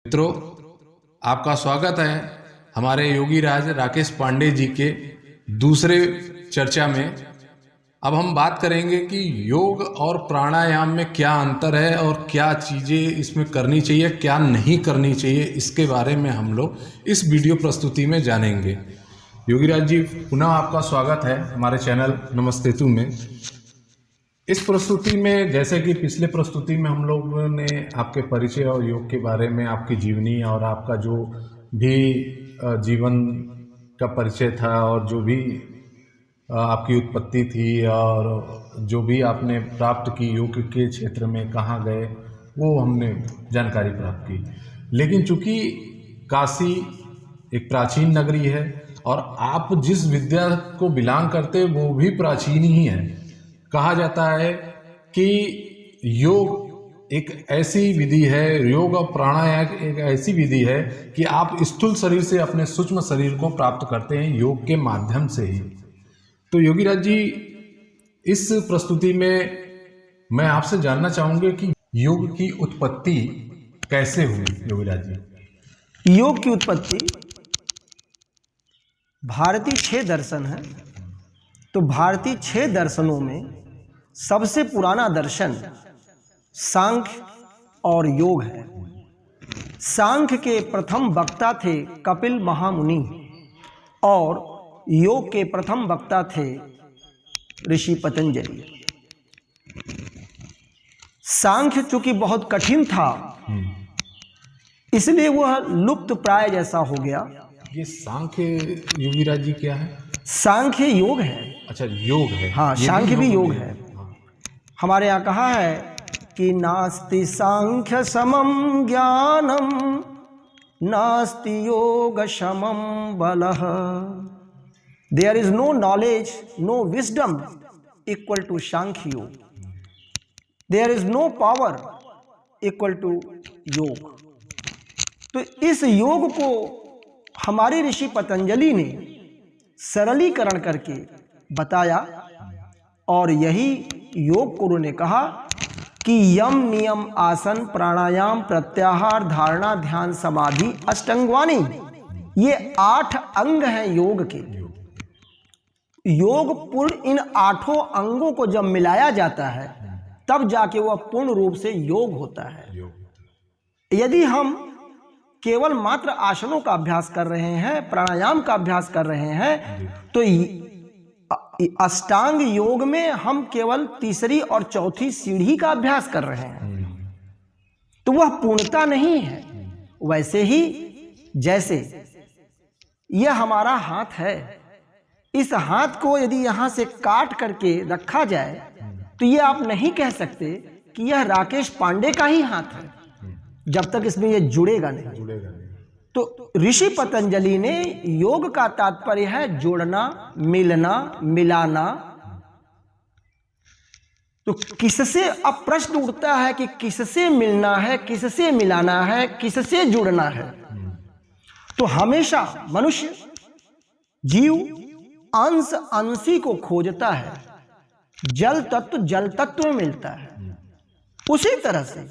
मित्रों, आपका स्वागत है हमारे योगी राज राकेश पांडे जी के दूसरे चर्चा में। अब हम बात करेंगे कि योग और प्राणायाम में क्या अंतर है और क्या चीज़ें इसमें करनी चाहिए, क्या नहीं करनी चाहिए, इसके बारे में हम लोग इस वीडियो प्रस्तुति में जानेंगे। योगी राज जी, पुनः आपका स्वागत है हमारे चैनल नमस्तेतु में। इस प्रस्तुति में, जैसे कि पिछले प्रस्तुति में हम लोगों ने आपके परिचय और योग के बारे में, आपकी जीवनी और आपका जो भी जीवन का परिचय था और जो भी आपकी उत्पत्ति थी और जो भी आपने प्राप्त की योग के क्षेत्र में, कहाँ गए, वो हमने जानकारी प्राप्त की। लेकिन चूंकि काशी एक प्राचीन नगरी है और आप जिस विद्या को बिलोंग करते वो भी प्राचीन ही है। कहा जाता है कि योग एक ऐसी विधि है, योग और प्राणायाम एक ऐसी विधि है कि आप स्थूल शरीर से अपने सूक्ष्म शरीर को प्राप्त करते हैं योग के माध्यम से ही। तो योगी राज जी, इस प्रस्तुति में मैं आपसे जानना चाहूंगा कि योग की उत्पत्ति कैसे हुई। योगी राज जी, योग की उत्पत्ति, भारतीय 6 दर्शन है। तो भारतीय 6 दर्शनों में सबसे पुराना दर्शन सांख्य और योग है। सांख्य के प्रथम वक्ता थे कपिल महामुनि और योग के प्रथम वक्ता थे ऋषि पतंजलि। सांख्य चूंकि बहुत कठिन था, इसलिए वह लुप्त प्राय जैसा हो गया। ये सांख्य योगी राज जी क्या है? सांख्य योग है। अच्छा, योग है। हाँ, सांख्य भी योग है। हमारे यहाँ कहा है कि नास्ति सांख्य समम ज्ञानम, नास्ति योग समम बलः। There is no knowledge, no wisdom equal to Sankhya Yoga. There is no power equal to yoga. तो इस योग को हमारे ऋषि पतंजलि ने सरलीकरण करके बताया और यही योग को उन्होंने कहा कि यम नियम आसन प्राणायाम प्रत्याहार धारणा ध्यान समाधि अष्टांगवाणी, ये 8 अंग हैं योग के। योग पूर्ण इन 8 अंगों को जब मिलाया जाता है तब जाके वह पूर्ण रूप से योग होता है। यदि हम केवल मात्र आसनों का अभ्यास कर रहे हैं, प्राणायाम का अभ्यास कर रहे हैं, तो अष्टांग योग में हम केवल तीसरी और चौथी सीढ़ी का अभ्यास कर रहे हैं, तो वह पूर्णता नहीं है। वैसे ही जैसे यह हमारा हाथ है, इस हाथ को यदि यहां से काट करके रखा जाए तो यह आप नहीं कह सकते कि यह राकेश पांडे का ही हाथ है, जब तक इसमें यह जुड़ेगा नहीं। तो ऋषि पतंजलि ने योग का तात्पर्य है जोड़ना, मिलना, मिलाना। तो किससे, अब प्रश्न उठता है कि किससे मिलना है, किससे मिलाना है, किससे जुड़ना है। तो हमेशा मनुष्य जीव अंश अंशी को खोजता है। जल तत्व जल तत्व में मिलता है। उसी तरह से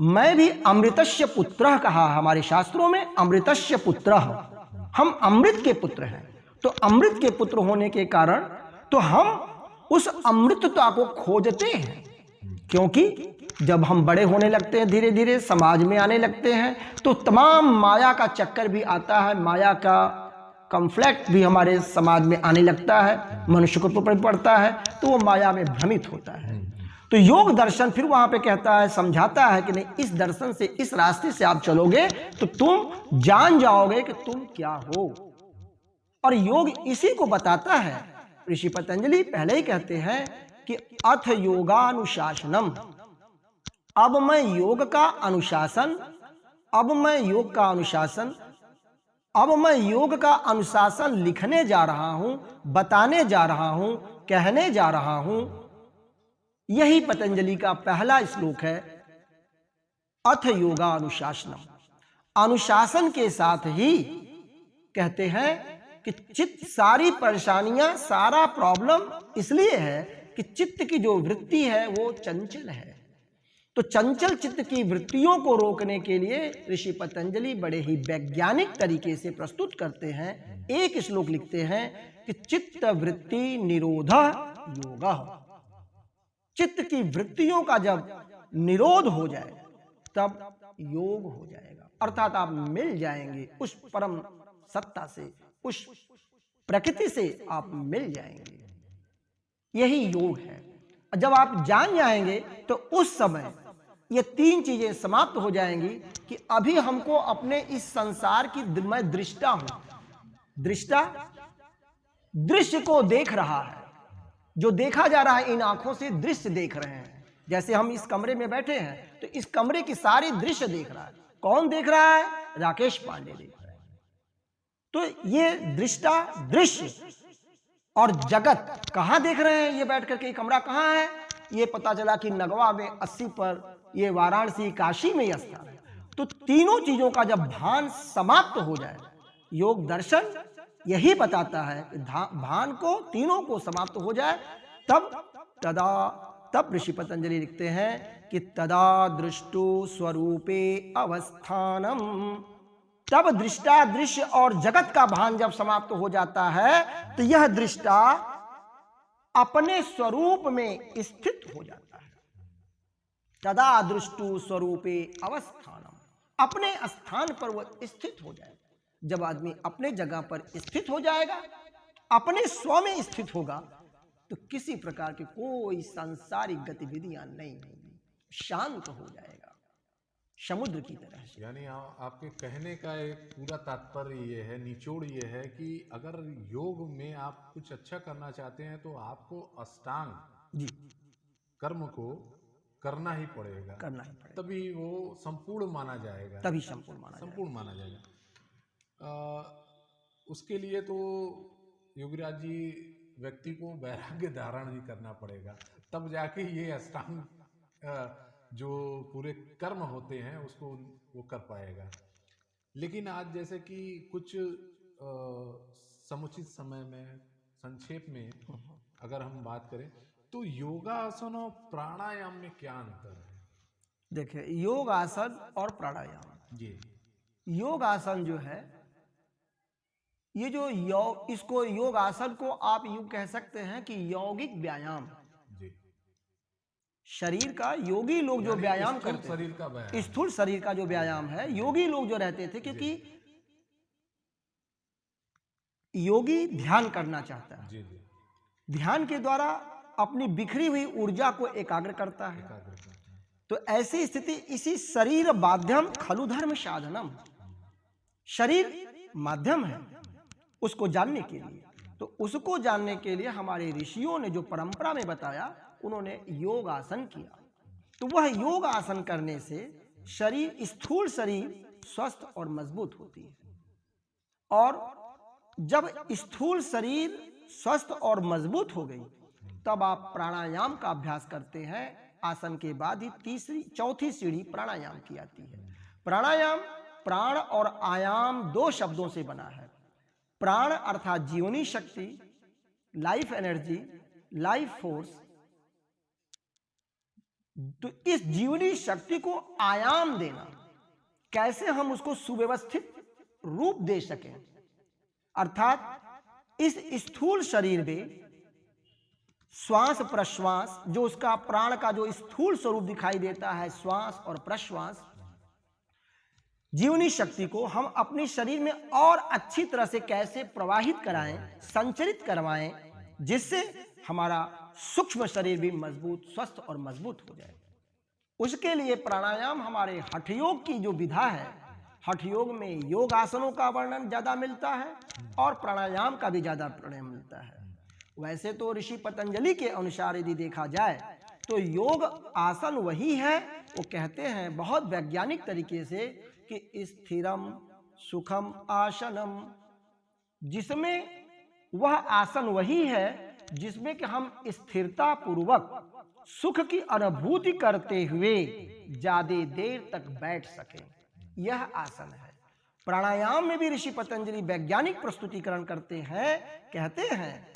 मैं भी अमृतस्य पुत्रः कहा हमारे शास्त्रों में, अमृतस्य पुत्रः, हम अमृत के पुत्र हैं। तो अमृत के पुत्र होने के कारण तो हम उस अमृतता को खोजते हैं, क्योंकि जब हम बड़े होने लगते हैं, धीरे धीरे समाज में आने लगते हैं, तो तमाम माया का चक्कर भी आता है, माया का कॉन्फ्लिक्ट भी हमारे समाज में आने लगता है, मनुष्य को पड़ता है, तो वो माया में भ्रमित होता है। तो योग दर्शन फिर वहां पे कहता है, समझाता है कि नहीं, इस दर्शन से, इस रास्ते से आप चलोगे तो तुम जान जाओगे कि तुम क्या हो। और योग इसी को बताता है। ऋषि पतंजलि पहले ही कहते हैं कि अथ योगानुशासनम, अब मैं योग का अनुशासन, अब मैं योग का अनुशासन, अब मैं योग का अनुशासन लिखने जा रहा हूं, बताने जा रहा हूं, कहने जा रहा हूं। यही पतंजलि का पहला श्लोक है, अथ योगा अनुशासनम। अनुशासन के साथ ही कहते हैं कि चित्त, सारी परेशानियां, सारा प्रॉब्लम इसलिए है कि चित्त की जो वृत्ति है वो चंचल है। तो चंचल चित्त की वृत्तियों को रोकने के लिए ऋषि पतंजलि बड़े ही वैज्ञानिक तरीके से प्रस्तुत करते हैं। एक श्लोक लिखते हैं कि चित्त वृत्ति निरोध योगः। चित्त की वृत्तियों का जब निरोध हो जाए तब योग हो जाएगा, अर्थात आप मिल जाएंगे उस परम सत्ता से, उस प्रकृति से आप मिल जाएंगे। यही योग है। जब आप जान जाएंगे तो उस समय ये तीन चीजें समाप्त हो जाएंगी कि अभी हमको अपने इस संसार की, मैं दृष्टा हूं। दृष्टा दृश्य को देख रहा है, जो देखा जा रहा है इन आंखों से दृश्य देख रहे हैं। जैसे हम इस कमरे में बैठे हैं तो इस कमरे की सारी दृश्य देख रहा है। कौन देख रहा है? राकेश पांडे देख रहा है। तो ये दृष्टा, दृश्य और जगत कहां देख रहे हैं? ये बैठ करके कमरा कहां है? ये पता चला कि नगवा में 80 पर, ये वाराणसी काशी में स्थान है। तो तीनों चीजों का जब भान समाप्त हो जाए, योग दर्शन यही बताता है कि भान को, तीनों को समाप्त हो जाए तब ऋषि पतंजलि लिखते हैं कि तदा दृष्टु स्वरूपे अवस्थानम। तब दृष्टा, दृश्य और जगत का भान जब समाप्त हो जाता है तो यह दृष्टा अपने स्वरूप में स्थित हो जाता है। तदा दृष्टु स्वरूपे अवस्थानम, अपने स्थान पर वह स्थित हो जाए। जब आदमी अपने जगह पर स्थित हो जाएगा, अपने स्व में स्थित होगा, तो किसी प्रकार की कोई सांसारिक गतिविधियां नहीं होंगी, शांत हो जाएगा समुद्र की तरह से। यानी आपके कहने का एक पूरा तात्पर्य ये है, निचोड़ ये है कि अगर योग में आप कुछ अच्छा करना चाहते हैं तो आपको अष्टांग जी कर्म को करना ही पड़ेगा, तभी वो संपूर्ण माना जाएगा, तभी संपूर्ण माना जाएगा। उसके लिए तो योगीराज जी व्यक्ति को वैराग्य धारण ही करना पड़ेगा, तब जाके ये अष्टांग जो पूरे कर्म होते हैं उसको वो कर पाएगा। लेकिन आज जैसे कि कुछ समुचित समय में, संक्षेप में अगर हम बात करें तो योगासन और प्राणायाम में क्या अंतर है? देखिए, योगासन और प्राणायाम जी, योगासन जो है, ये जो इसको योगासन को आप यूं कह सकते हैं कि यौगिक व्यायाम जी। शरीर का योगी लोग जो व्यायाम करते हैं, स्थूल शरीर का जो व्यायाम है, योगी लोग जो रहते थे, क्योंकि योगी ध्यान करना चाहता है जी। ध्यान के द्वारा अपनी बिखरी हुई ऊर्जा को एकाग्र करता है। तो ऐसी स्थिति, इसी शरीर माध्यम खलु धर्म साधनम, शरीर माध्यम है उसको जानने के लिए। तो उसको जानने के लिए हमारे ऋषियों ने जो परंपरा में बताया, उन्होंने योग आसन किया। तो वह योग आसन करने से शरीर, स्थूल शरीर स्वस्थ और मजबूत होती है। और जब स्थूल शरीर स्वस्थ और मजबूत हो गई, तब आप प्राणायाम का अभ्यास करते हैं। आसन के बाद ही चौथी सीढ़ी प्राणायाम की आती है। प्राणायाम, प्राण और आयाम दो शब्दों से बना है। प्राण अर्थात जीवनी शक्ति, लाइफ एनर्जी, लाइफ फोर्स। तो इस जीवनी शक्ति को आयाम देना, कैसे हम उसको सुव्यवस्थित रूप दे सकें, अर्थात इस स्थूल शरीर में श्वास प्रश्वास, जो उसका प्राण का जो स्थूल स्वरूप दिखाई देता है, श्वास और प्रश्वास, जीवनी शक्ति को हम अपने शरीर में और अच्छी तरह से कैसे प्रवाहित कराएं, संचरित करवाएं, जिससे हमारा सूक्ष्म शरीर भी मजबूत, स्वस्थ और मजबूत हो जाए। उसके लिए प्राणायाम, हमारे हठ योग की जो विधा है, हठ योग में योग आसनों का वर्णन ज्यादा मिलता है और प्राणायाम का भी ज्यादा वर्णन मिलता है। वैसे तो ऋषि पतंजलि के अनुसार यदि देखा जाए तो योग आसन वही है, वो कहते हैं बहुत वैज्ञानिक तरीके से कि स्थिरम सुखम आसनम, जिसमें वह आसन वही है जिसमें कि हम स्थिरता पूर्वक सुख की अनुभूति करते हुए ज्यादा देर तक बैठ सकें, यह आसन है। प्राणायाम में भी ऋषि पतंजलि वैज्ञानिक प्रस्तुतिकरण करते हैं, कहते हैं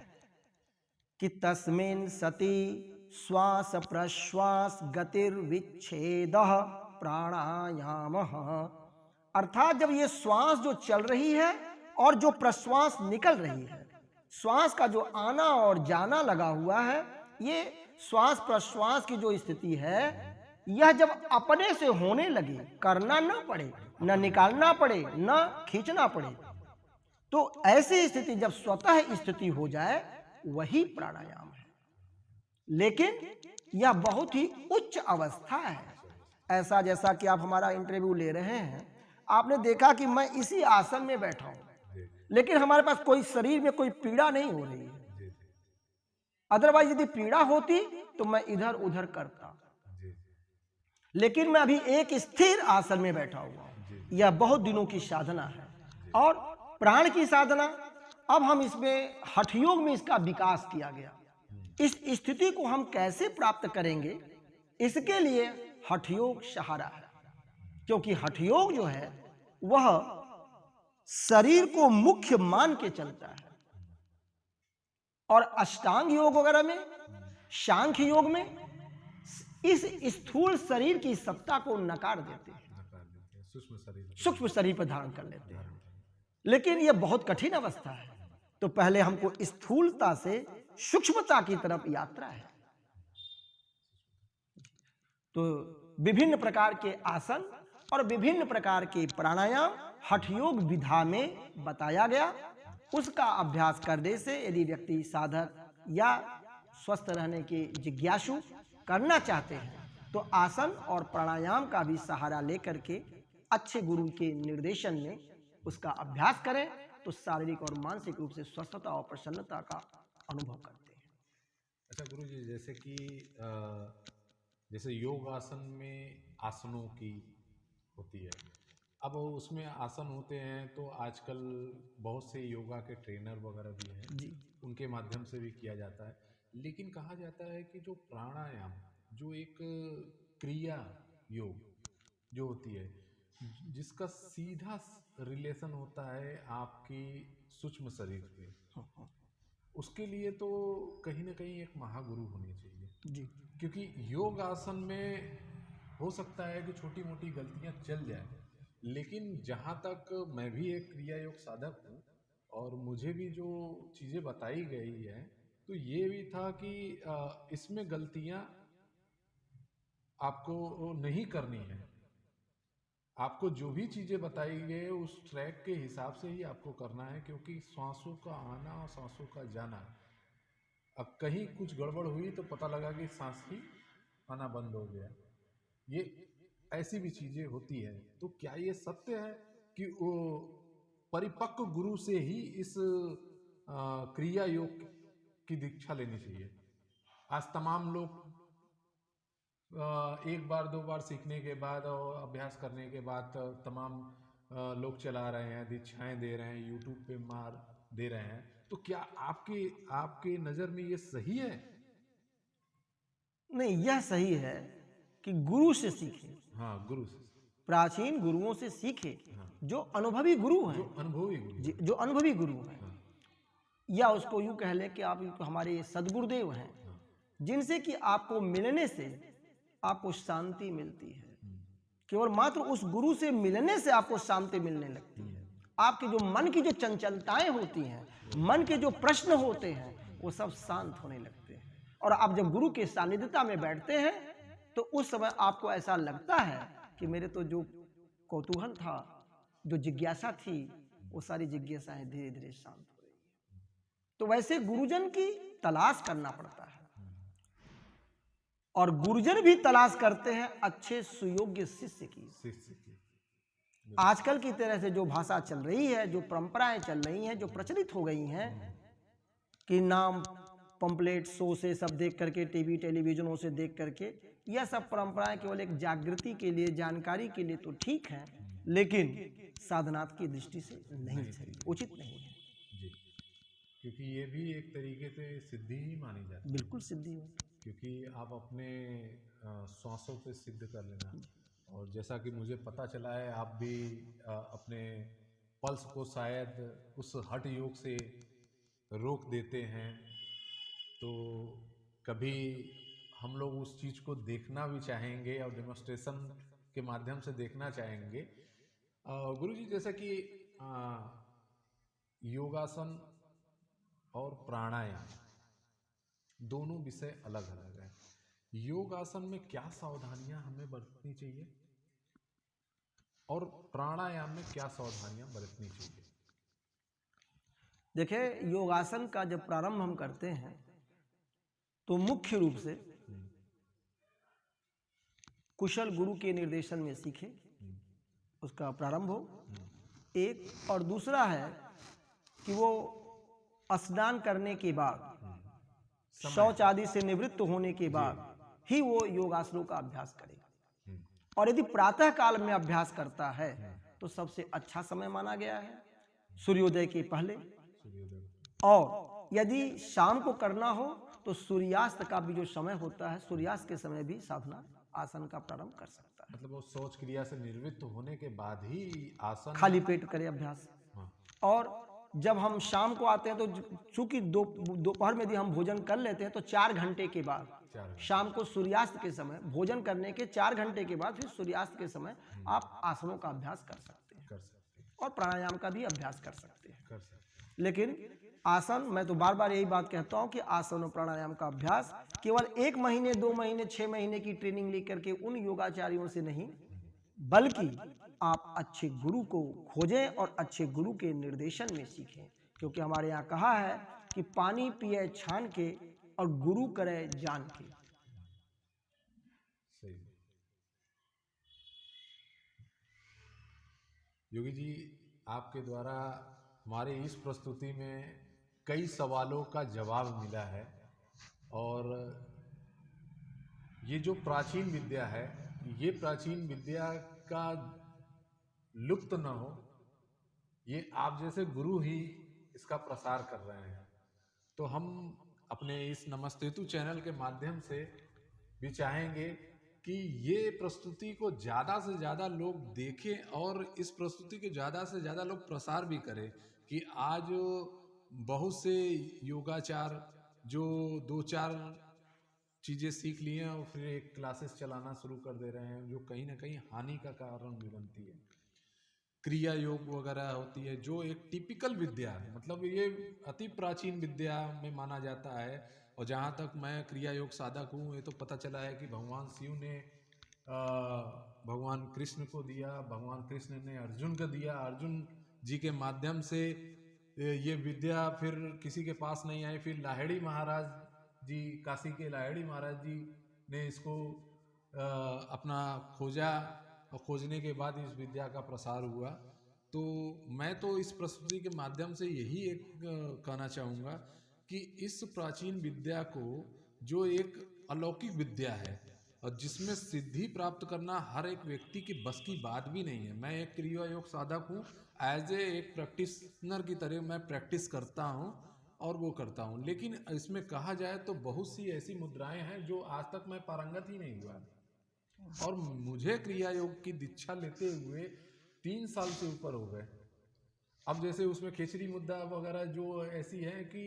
कि तस्मिन् सति श्वास प्रश्वास गतिर्विच्छेद प्राणायाम, अर्थात जब ये श्वास जो चल रही है और जो प्रश्वास निकल रही है, श्वास का जो आना और जाना लगा हुआ है, ये श्वास प्रश्वास की जो स्थिति है, यह जब अपने से होने लगे, करना ना पड़े, न निकालना पड़े, न खींचना पड़े, तो ऐसी स्थिति जब स्वतः स्थिति हो जाए, वही प्राणायाम है। लेकिन यह बहुत ही उच्च अवस्था है। ऐसा जैसा कि आप हमारा इंटरव्यू ले रहे हैं, आपने देखा कि मैं इसी आसन में बैठा हूं, लेकिन हमारे पास कोई शरीर में कोई पीड़ा नहीं हो रही है। अदरवाइज यदि पीड़ा होती तो मैं इधर उधर करता, लेकिन मैं अभी एक स्थिर आसन में बैठा हुआ हूं। यह बहुत दिनों की साधना है और प्राण की साधना। अब हम इसमें हठ योग में इसका विकास किया गया। इस स्थिति को हम कैसे प्राप्त करेंगे, इसके लिए हठ योग सहारा है, क्योंकि हठ योग जो है वह शरीर को मुख्य मान के चलता है, और अष्टांग योग वगैरह में, सांख्य योग में इस स्थूल शरीर की सत्ता को नकार देते हैं, सूक्ष्म शरीर पर धारण कर लेते हैं। लेकिन यह बहुत कठिन अवस्था है, तो पहले हमको स्थूलता से सूक्ष्मता की तरफ यात्रा है। तो विभिन्न प्रकार के आसन और विभिन्न प्रकार के प्राणायाम हठ योग विधा में बताया गया। उसका अभ्यास करने से यदि व्यक्ति साधक या स्वस्थ रहने के जिज्ञासु करना चाहते हैं, तो आसन और प्राणायाम का भी सहारा लेकर के अच्छे गुरु के निर्देशन में उसका अभ्यास करें, तो शारीरिक और मानसिक रूप से स्वस्थता और प्रसन्नता का अनुभव करते हैं। अच्छा गुरु जी, जैसे कि जैसे योग आसन में आसनों की होती है, अब उसमें आसन होते हैं तो आजकल बहुत से योगा के ट्रेनर वगैरह भी हैं जी, उनके माध्यम से भी किया जाता है। लेकिन कहा जाता है कि जो प्राणायाम, जो एक क्रिया योग जो होती है, जिसका सीधा रिलेशन होता है आपकी सूक्ष्म शरीर पे, उसके लिए तो कहीं ना कहीं एक महागुरु होनी चाहिए। जी, क्योंकि योग आसन में हो सकता है कि छोटी मोटी गलतियां चल जाए, लेकिन जहाँ तक मैं भी एक क्रिया योग साधक हूँ और मुझे भी जो चीज़ें बताई गई है, तो ये भी था कि इसमें गलतियां आपको नहीं करनी है। आपको जो भी चीज़ें बताई गई उस ट्रैक के हिसाब से ही आपको करना है, क्योंकि सांसों का आना और सांसों का जाना, अब कहीं कुछ गड़बड़ हुई तो पता लगा कि सांस ही आना बंद हो गया। ये ऐसी भी चीजें होती है। तो क्या ये सत्य है कि वो परिपक्व गुरु से ही इस क्रिया योग की दीक्षा लेनी चाहिए? आज तमाम लोग एक बार दो बार सीखने के बाद और अभ्यास करने के बाद तमाम लोग चला रहे हैं, दीक्षाएं दे रहे हैं, यूट्यूब पे मार दे रहे हैं। तो क्या आपके आपके नजर में ये सही है? नहीं, यह सही है कि गुरु से सीखे, हाँ, गुरु से। प्राचीन गुरुओं से सीखे, हाँ, जो अनुभवी गुरु जो हैं, अनुभवी गुरु जी, है। जो अनुभवी गुरु हैं, हाँ, या उसको यूं कह लें कि आप हमारे सदगुरुदेव हैं, हाँ, जिनसे कि आपको मिलने से आपको शांति मिलती है। हम्म, केवल मात्र उस गुरु से मिलने से आपको शांति मिलने लगती है। आपके जो मन की जो चंचलताएं होती हैं, मन के जो प्रश्न होते हैं, वो सब शांत होने लगते हैं। और आप जब गुरु के सानिध्यता में बैठते हैं, तो उस समय आपको ऐसा लगता है कि मेरे तो जो कौतूहल था, जो जिज्ञासा थी, वो सारी जिज्ञासाएं धीरे धीरे शांत हो रही है। तो वैसे गुरुजन की तलाश करना पड़ता है, और गुरुजन भी तलाश करते हैं अच्छे सुयोग्य शिष्य की। शिष्य की। आजकल की तरह से जो भाषा चल रही है, जो परंपराएं चल रही हैं, जो प्रचलित हो गई हैं, कि नाम पंपलेट शो से सब देख करके, टीवी टेलीविजनों से देख करके, यह सब परंपराएं केवल एक जागृति के लिए, जानकारी के लिए तो ठीक है, लेकिन साधनात् की दृष्टि से नहीं सही, उचित नहीं है। जी, क्योंकि ये भी एक तरीके से सिद्धि ही मानी जाती है। बिल्कुल सिद्धि हो। क्योंकि आप अपने श्वासों पे सिद्ध कर लेना। और जैसा कि मुझे पता चला है, आप भी अपने पल्स को शायद उस हठ योग से रोक देते हैं। तो कभी हम लोग उस चीज़ को देखना भी चाहेंगे और डेमोन्स्ट्रेशन के माध्यम से देखना चाहेंगे। गुरुजी, जैसे कि योगासन और प्राणायाम दोनों विषय अलग अलग है। योगासन में क्या सावधानियां हमें बरतनी चाहिए और प्राणायाम में क्या सावधानियां बरतनी चाहिए? देखिए, योगासन का जब प्रारंभ हम करते हैं तो मुख्य रूप से कुशल गुरु के निर्देशन में सीखें, उसका प्रारंभ हो एक। और दूसरा है कि वो स्नान करने के बाद, शौच आदि से निवृत्त होने के बाद ही वो योगासनों का अभ्यास करेगा। और यदि प्रातः काल में अभ्यास करता है तो सबसे अच्छा समय माना गया है, सूर्योदय के पहले। और यदि शाम को करना हो तो सूर्यास्त का भी जो समय होता है, सूर्यास्त के समय भी साधना आसन का प्रारंभ कर सकता है। मतलब वो शौच क्रिया से निवृत्त होने के बाद ही आसन, खाली पेट करे अभ्यास। और जब हम शाम को आते हैं तो चूंकि दोपहर में यदि हम भोजन कर लेते हैं तो 4 घंटे के बाद, शाम को सूर्यास्त के समय भोजन करने के 4 घंटे के बाद फिर सूर्यास्त के समय आप आसनों का अभ्यास कर सकते हैं और प्राणायाम का भी अभ्यास कर सकते हैं। लेकिन आसन, मैं तो बार बार यही बात कहता हूं कि आसन और प्राणायाम का अभ्यास केवल 1 महीने 2 महीने 6 महीने की ट्रेनिंग लेकर के उन योगाचार्यों से नहीं, बल्कि आप अच्छे गुरु को खोजें और अच्छे गुरु के निर्देशन में सीखें। क्योंकि हमारे यहाँ कहा है कि पानी पिए छान के और गुरु करे जान के। सही। योगी जी, आपके द्वारा हमारे इस प्रस्तुति में कई सवालों का जवाब मिला है। और ये जो प्राचीन विद्या है, ये प्राचीन विद्या का लुप्त न हो, ये आप जैसे गुरु ही इसका प्रसार कर रहे हैं। तो हम अपने इस नमस्तेतु चैनल के माध्यम से भी चाहेंगे कि ये प्रस्तुति को ज़्यादा से ज़्यादा लोग देखें और इस प्रस्तुति के ज़्यादा से ज़्यादा लोग प्रसार भी करें। कि आज बहुत से योगाचार जो 2-4 चीज़ें सीख लिए हैं और फिर एक क्लासेस चलाना शुरू कर दे रहे हैं, जो कहीं ना कहीं हानि का कारण भी बनती है। क्रिया योग वगैरह होती है जो एक टिपिकल विद्या है, मतलब ये अति प्राचीन विद्या में माना जाता है। और जहाँ तक मैं क्रिया योग साधक हूँ, ये तो पता चला है कि भगवान शिव ने भगवान कृष्ण को दिया, भगवान कृष्ण ने अर्जुन को दिया, अर्जुन जी के माध्यम से ये विद्या फिर किसी के पास नहीं आई। फिर लाहिड़ी महाराज जी, काशी के लाहिड़ी महाराज जी ने इसको अपना खोजा और खोजने के बाद इस विद्या का प्रसार हुआ। तो मैं तो इस प्रस्तुति के माध्यम से यही एक कहना चाहूँगा कि इस प्राचीन विद्या को, जो एक अलौकिक विद्या है और जिसमें सिद्धि प्राप्त करना हर एक व्यक्ति की बस की बात भी नहीं है। मैं एक क्रिया योग साधक हूँ, एज एक प्रैक्टिशनर की तरह मैं प्रैक्टिस करता हूँ और वो करता हूँ। लेकिन इसमें कहा जाए तो बहुत सी ऐसी मुद्राएं हैं जो आज तक मैं पारंगत ही नहीं हुआ। और मुझे क्रिया योग की दीक्षा लेते हुए 3 साल से ऊपर हो गए। अब जैसे उसमें खिचड़ी मुद्रा वगैरह जो ऐसी है कि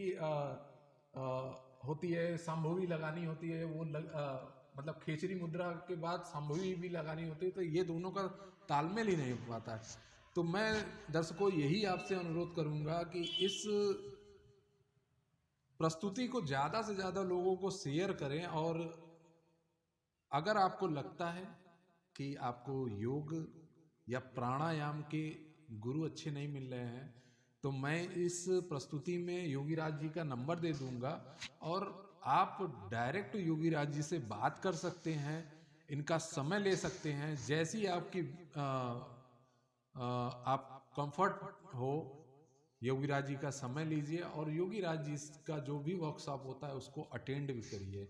होती है, संभोगी लगानी होती है, वो मतलब खिचड़ी मुद्रा के बाद संभोगी भी लगानी होती है, तो ये दोनों का तालमेल ही नहीं हो पाता है। तो मैं दर्शकों यही आपसे अनुरोध करूंगा कि इस प्रस्तुति को ज़्यादा से ज़्यादा लोगों को शेयर करें। और अगर आपको लगता है कि आपको योग या प्राणायाम के गुरु अच्छे नहीं मिल रहे हैं, तो मैं इस प्रस्तुति में योगीराज जी का नंबर दे दूंगा और आप डायरेक्ट योगीराज जी से बात कर सकते हैं, इनका समय ले सकते हैं। जैसी आपकी आप कंफर्ट हो, योगीराज जी का समय लीजिए और योगीराज जी का जो भी वर्कशॉप होता है उसको अटेंड भी करिए।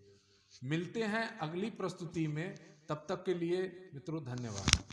मिलते हैं अगली प्रस्तुति में, तब तक के लिए मित्रों धन्यवाद।